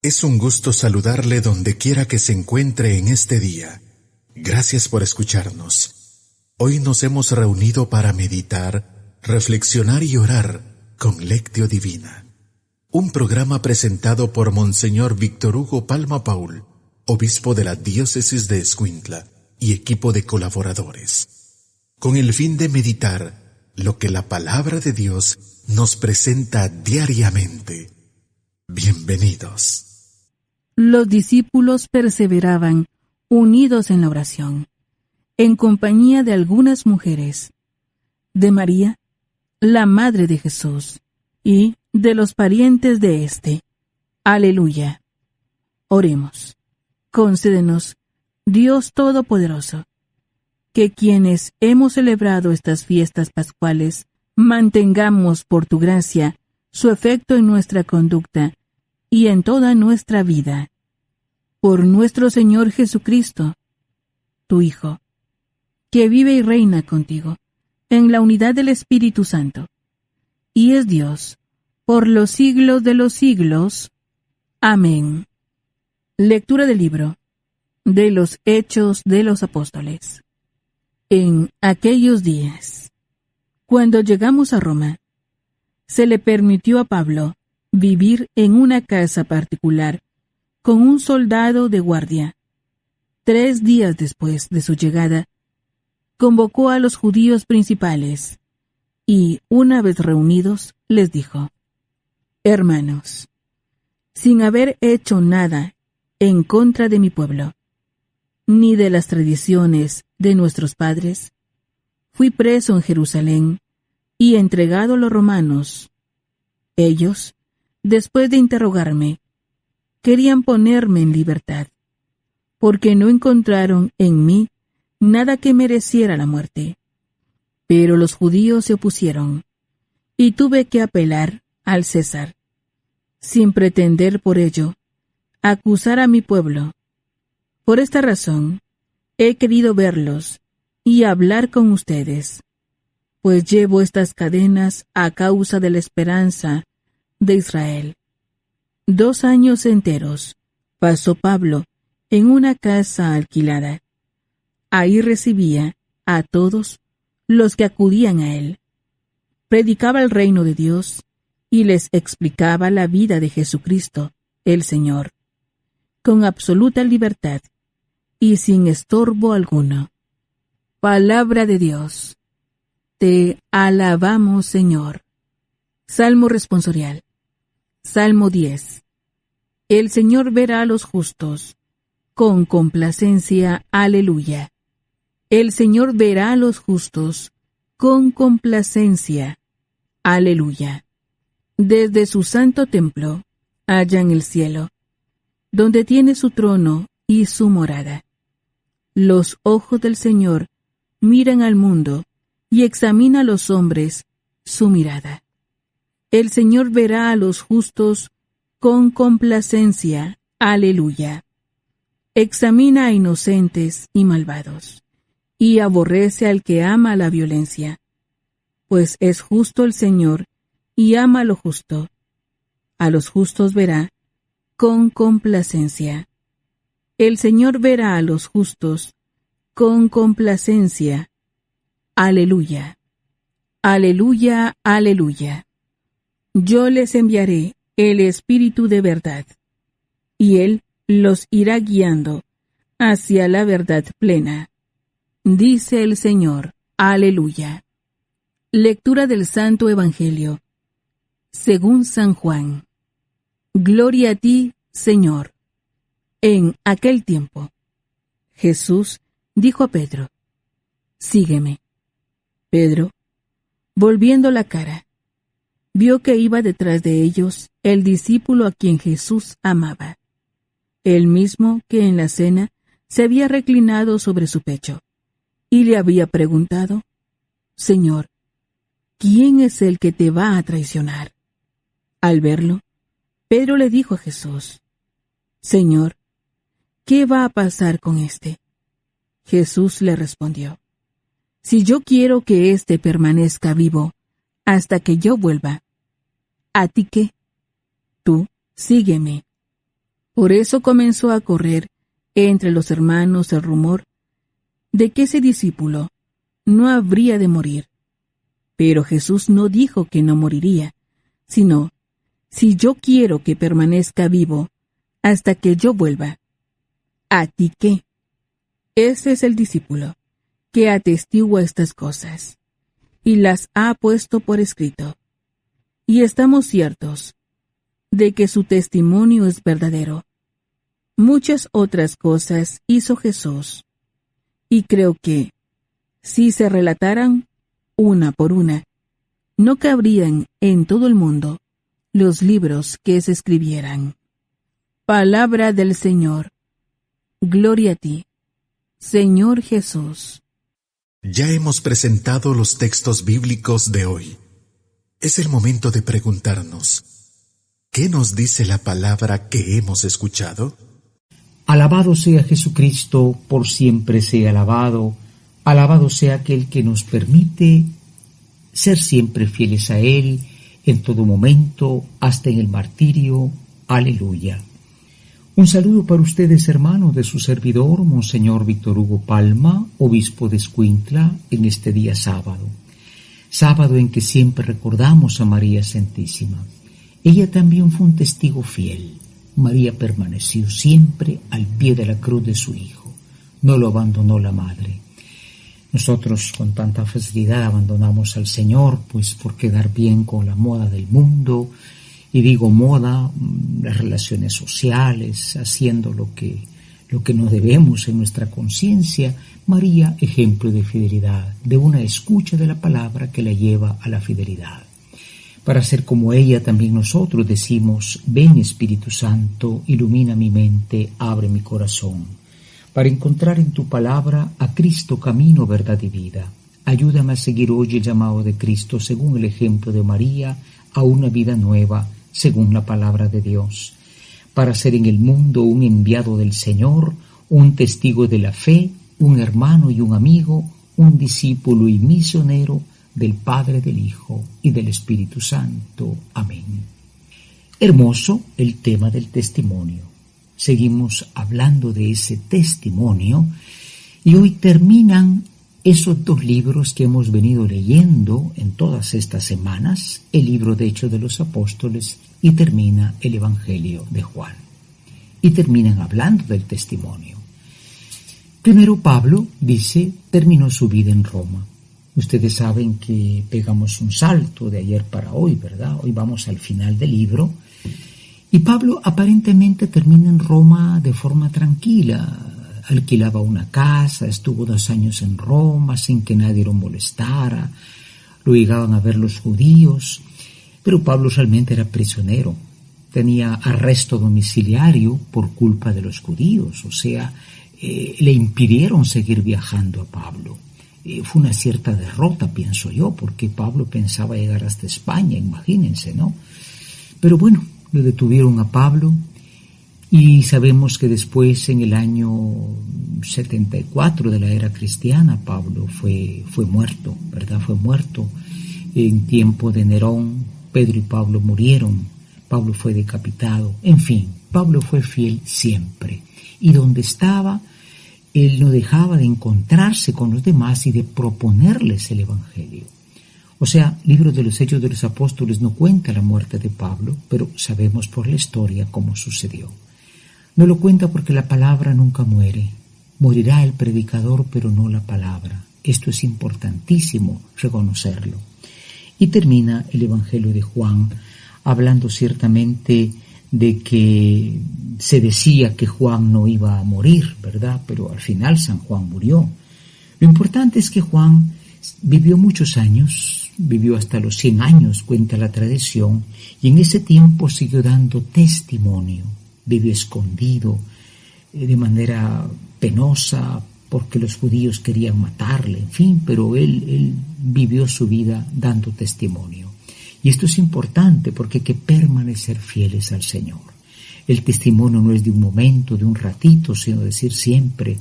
Es un gusto saludarle donde quiera que se encuentre en este día. Gracias por escucharnos. Hoy nos hemos reunido para meditar, reflexionar y orar con Lectio Divina. Un programa presentado por Monseñor Víctor Hugo Palma Paul, obispo de la diócesis de Escuintla y equipo de colaboradores, con el fin de meditar lo que la palabra de Dios nos presenta diariamente. Bienvenidos. Los discípulos perseveraban unidos en la oración, en compañía de algunas mujeres, de María, la madre de Jesús, y de los parientes de éste. Aleluya. Oremos. Concédenos, Dios Todopoderoso, que quienes hemos celebrado estas fiestas pascuales mantengamos por tu gracia su efecto en nuestra conducta y en toda nuestra vida. Por nuestro Señor Jesucristo, tu Hijo, que vive y reina contigo en la unidad del Espíritu Santo, y es Dios por los siglos de los siglos. Amén. Lectura del libro de los Hechos de los Apóstoles. En aquellos días, cuando llegamos a Roma, se le permitió a Pablo vivir en una casa particular con un soldado de guardia. 3 días después de su llegada, convocó a los judíos principales y, una vez reunidos, les dijo: Hermanos, sin haber hecho nada en contra de mi pueblo, ni de las tradiciones de nuestros padres, fui preso en Jerusalén y entregado a los romanos. Ellos, después de interrogarme, querían ponerme en libertad, porque no encontraron en mí nada que mereciera la muerte. Pero los judíos se opusieron, y tuve que apelar al César, sin pretender por ello acusar a mi pueblo. Por esta razón, he querido verlos y hablar con ustedes, pues llevo estas cadenas a causa de la esperanza de Israel. 2 años enteros pasó Pablo en una casa alquilada. Ahí recibía a todos los que acudían a él. Predicaba el reino de Dios y les explicaba la vida de Jesucristo, el Señor, con absoluta libertad y sin estorbo alguno. Palabra de Dios. Te alabamos, Señor. Salmo responsorial. Salmo 10. El Señor verá a los justos con complacencia. Aleluya. El Señor verá a los justos con complacencia. Aleluya. Desde su santo templo hallan el cielo, donde tiene su trono y su morada. Los ojos del Señor miran al mundo y examina a los hombres su mirada. El Señor verá a los justos con complacencia. Aleluya. Examina a inocentes y malvados, y aborrece al que ama la violencia, pues es justo el Señor y ama lo justo. A los justos verá con complacencia. El Señor verá a los justos con complacencia. Aleluya. Aleluya, aleluya. Yo les enviaré el Espíritu de verdad, y Él los irá guiando hacia la verdad plena. Dice el Señor. Aleluya. Lectura del Santo Evangelio según San Juan. Gloria a ti, Señor. En aquel tiempo, Jesús dijo a Pedro: Sígueme. Pedro, volviendo la cara, vio que iba detrás de ellos el discípulo a quien Jesús amaba, el mismo que en la cena se había reclinado sobre su pecho, y le había preguntado: Señor, ¿quién es el que te va a traicionar? Al verlo, Pedro le dijo a Jesús: Señor, ¿qué va a pasar con éste? Jesús le respondió: Si yo quiero que éste permanezca vivo hasta que yo vuelva, ¿a ti qué? Tú sígueme. Por eso comenzó a correr entre los hermanos el rumor de que ese discípulo no habría de morir. Pero Jesús no dijo que no moriría, sino, si yo quiero que permanezca vivo hasta que yo vuelva, ¿a ti qué? Ese es el discípulo que atestigua estas cosas y las ha puesto por escrito. Y estamos ciertos de que su testimonio es verdadero. Muchas otras cosas hizo Jesús, y creo que, si se relataran una por una, no cabrían en todo el mundo los libros que se escribieran. Palabra del Señor. Gloria a ti, Señor Jesús. Ya hemos presentado los textos bíblicos de hoy. Es el momento de preguntarnos, ¿qué nos dice la palabra que hemos escuchado? Alabado sea Jesucristo, por siempre sea alabado. Alabado sea aquel que nos permite ser siempre fieles a Él, en todo momento, hasta en el martirio. Aleluya. Un saludo para ustedes, hermanos, de su servidor, Monseñor Víctor Hugo Palma, obispo de Escuintla, en este día sábado. Sábado en que siempre recordamos a María Santísima. Ella también fue un testigo fiel. María permaneció siempre al pie de la cruz de su Hijo. No lo abandonó la Madre. Nosotros con tanta facilidad abandonamos al Señor, pues por quedar bien con la moda del mundo, y digo moda, las relaciones sociales, haciendo lo que nos debemos en nuestra conciencia. María, ejemplo de fidelidad, de una escucha de la palabra que la lleva a la fidelidad. Para ser como ella, también nosotros decimos: ven Espíritu Santo, ilumina mi mente, abre mi corazón, para encontrar en tu palabra a Cristo, camino, verdad y vida. Ayúdame a seguir hoy el llamado de Cristo, según el ejemplo de María, a una vida nueva, según la palabra de Dios, para ser en el mundo un enviado del Señor, un testigo de la fe, un hermano y un amigo, un discípulo y misionero del Padre, del Hijo y del Espíritu Santo. Amén. Hermoso el tema del testimonio. Seguimos hablando de ese testimonio y hoy terminan esos dos libros que hemos venido leyendo en todas estas semanas, el libro de Hechos de los Apóstoles y termina el Evangelio de Juan. Y terminan hablando del testimonio. Primero Pablo dice, terminó su vida en Roma. Ustedes saben que pegamos un salto de ayer para hoy, ¿verdad? Hoy vamos al final del libro. Y Pablo aparentemente termina en Roma de forma tranquila. Alquilaba una casa, estuvo 2 años en Roma sin que nadie lo molestara. Lo llegaban a ver los judíos. Pero Pablo realmente era prisionero. Tenía arresto domiciliario por culpa de los judíos. O sea, le impidieron seguir viajando a Pablo. Fue una cierta derrota, pienso yo, porque Pablo pensaba llegar hasta España, imagínense, ¿no? Pero bueno, lo detuvieron a Pablo y sabemos que después, en el año 74 de la era cristiana, Pablo fue muerto, ¿verdad? Fue muerto en tiempo de Nerón. Pedro y Pablo murieron, Pablo fue decapitado. En fin, Pablo fue fiel siempre. Y donde estaba, él no dejaba de encontrarse con los demás y de proponerles el Evangelio. O sea, libro de los Hechos de los Apóstoles no cuenta la muerte de Pablo, pero sabemos por la historia cómo sucedió. No lo cuenta porque la palabra nunca muere. Morirá el predicador, pero no la palabra. Esto es importantísimo reconocerlo. Y termina el Evangelio de Juan hablando ciertamente de que se decía que Juan no iba a morir, ¿verdad? Pero al final San Juan murió. Lo importante es que Juan vivió muchos años, vivió hasta los 100 años, cuenta la tradición, y en ese tiempo siguió dando testimonio. Vivió escondido, de manera penosa, porque los judíos querían matarle, en fin, pero él vivió su vida dando testimonio. Y esto es importante porque hay que permanecer fieles al Señor. El testimonio no es de un momento, de un ratito, sino decir siempre,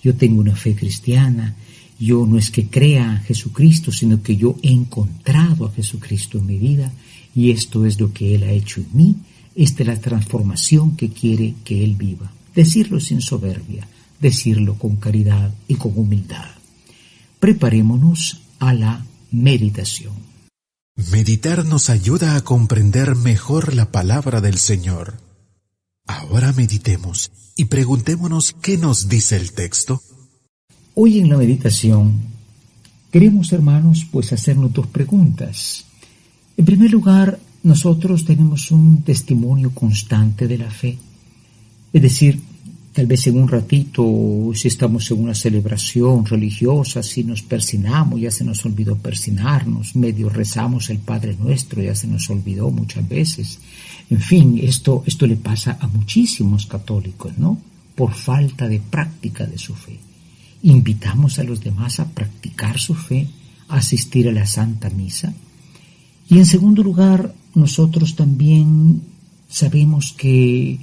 yo tengo una fe cristiana, yo no es que crea en Jesucristo, sino que yo he encontrado a Jesucristo en mi vida y esto es lo que Él ha hecho en mí, Esta es la transformación que quiere que Él viva. Decirlo sin soberbia, decirlo con caridad y con humildad. Preparémonos a la meditación. Meditar nos ayuda a comprender mejor la palabra del Señor. Ahora meditemos y preguntémonos qué nos dice el texto. Hoy en la meditación queremos, hermanos, pues hacernos dos preguntas. En primer lugar, nosotros tenemos un testimonio constante de la fe. Es decir, tal vez en un ratito, si estamos en una celebración religiosa, si nos persinamos, ya se nos olvidó persinarnos, medio rezamos el Padre Nuestro, ya se nos olvidó muchas veces. En fin, esto le pasa a muchísimos católicos, ¿no? Por falta de práctica de su fe. Invitamos a los demás a practicar su fe, a asistir a la Santa Misa. Y en segundo lugar, nosotros también sabemos que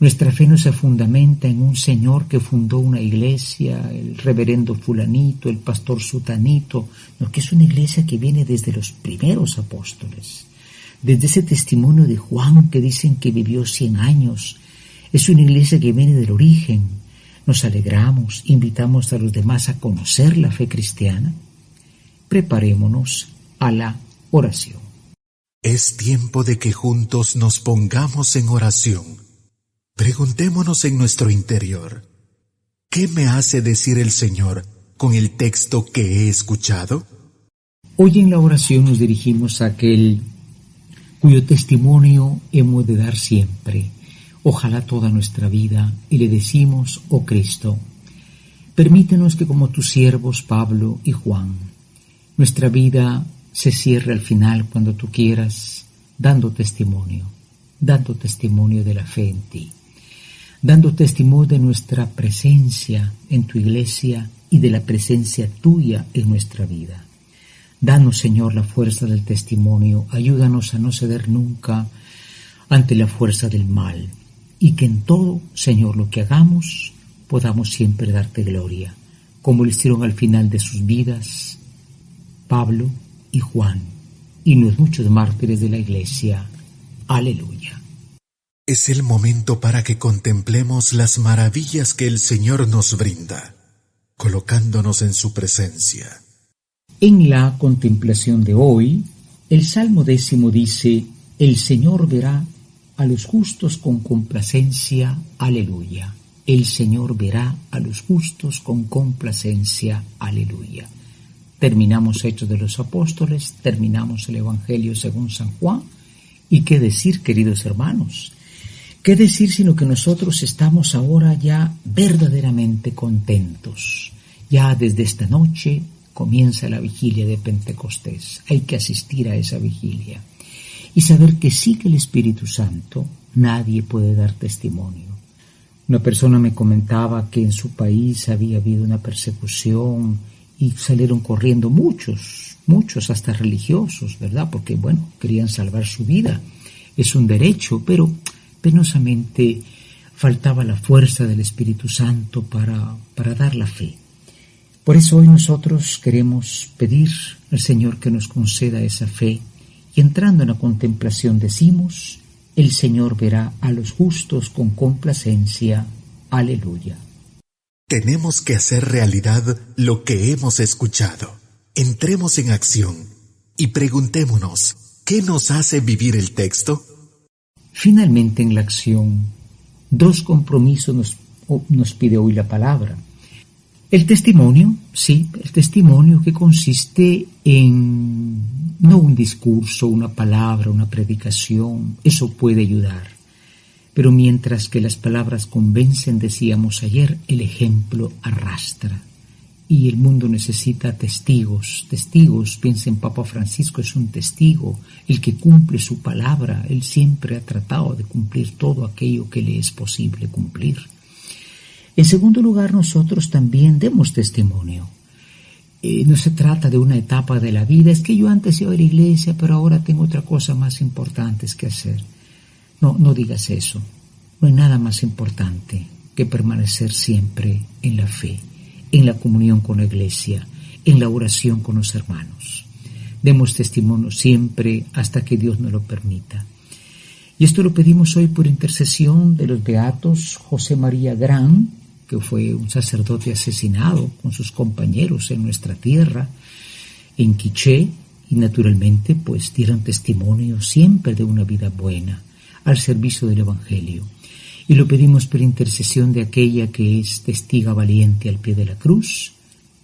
nuestra fe no se fundamenta en un señor que fundó una iglesia, el reverendo fulanito, el pastor sutanito, no, que es una iglesia que viene desde los primeros apóstoles, desde ese testimonio de Juan que dicen que vivió 100 años. Es una iglesia que viene del origen. Nos alegramos, invitamos a los demás a conocer la fe cristiana. Preparémonos a la oración. Es tiempo de que juntos nos pongamos en oración. Preguntémonos en nuestro interior, ¿qué me hace decir el Señor con el texto que he escuchado? Hoy en la oración nos dirigimos a aquel cuyo testimonio hemos de dar siempre, ojalá toda nuestra vida, y le decimos: oh Cristo, permítenos que como tus siervos Pablo y Juan, nuestra vida se cierre al final cuando tú quieras, dando testimonio de la fe en ti, dando testimonio de nuestra presencia en tu iglesia y de la presencia tuya en nuestra vida. Danos, Señor, la fuerza del testimonio, ayúdanos a no ceder nunca ante la fuerza del mal, y que en todo, Señor, lo que hagamos, podamos siempre darte gloria, como lo hicieron al final de sus vidas Pablo y Juan, y los muchos mártires de la iglesia. Aleluya. Es el momento para que contemplemos las maravillas que el Señor nos brinda, colocándonos en su presencia. En la contemplación de hoy, el Salmo 10 dice: el Señor verá a los justos con complacencia. Aleluya. El Señor verá a los justos con complacencia. Aleluya. Terminamos Hechos de los Apóstoles, terminamos el Evangelio según San Juan. ¿Y qué decir, queridos hermanos? ¿Qué decir sino que nosotros estamos ahora ya verdaderamente contentos? Ya desde esta noche comienza la vigilia de Pentecostés. Hay que asistir a esa vigilia y saber que sigue el Espíritu Santo. Nadie puede dar testimonio. Una persona me comentaba que en su país había habido una persecución y salieron corriendo muchos hasta religiosos, ¿verdad? Porque, bueno, querían salvar su vida. Es un derecho, pero penosamente faltaba la fuerza del Espíritu Santo para dar la fe. Por eso hoy nosotros queremos pedir al Señor que nos conceda esa fe, y entrando en la contemplación decimos: el Señor verá a los justos con complacencia. Aleluya. Tenemos que hacer realidad lo que hemos escuchado. Entremos en acción y preguntémonos, ¿qué nos hace vivir el texto? Finalmente, en la acción, dos compromisos nos pide hoy la palabra. El testimonio, sí, el testimonio que consiste en no un discurso, una palabra, una predicación, eso puede ayudar. Pero mientras que las palabras convencen, decíamos ayer, el ejemplo arrastra. Y el mundo necesita testigos. Piensen, Papa Francisco es un testigo, el que cumple su palabra. Él siempre ha tratado de cumplir todo aquello que le es posible cumplir. En segundo lugar, nosotros también demos testimonio. No se trata de una etapa de la vida, es que yo antes iba a la iglesia, pero ahora tengo otra cosa más importante que hacer. No digas eso. No hay nada más importante que permanecer siempre en la fe, en la comunión con la iglesia, en la oración con los hermanos. Demos testimonio siempre hasta que Dios nos lo permita. Y esto lo pedimos hoy por intercesión de los beatos José María Gran, que fue un sacerdote asesinado con sus compañeros en nuestra tierra, en Quiché, y naturalmente pues dieron testimonio siempre de una vida buena al servicio del Evangelio. Y lo pedimos por intercesión de aquella que es testiga valiente al pie de la cruz,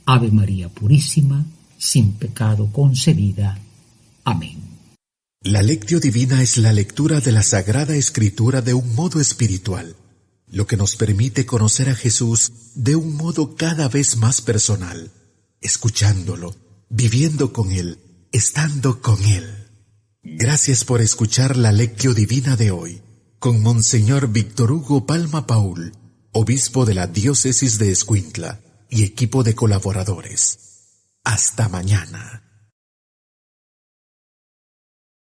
Ave María Purísima, sin pecado concebida. Amén. La Lectio Divina es la lectura de la Sagrada Escritura de un modo espiritual, lo que nos permite conocer a Jesús de un modo cada vez más personal, escuchándolo, viviendo con Él, estando con Él. Gracias por escuchar la Lectio Divina de hoy, con Monseñor Víctor Hugo Palma Paul, obispo de la Diócesis de Escuintla y equipo de colaboradores. Hasta mañana.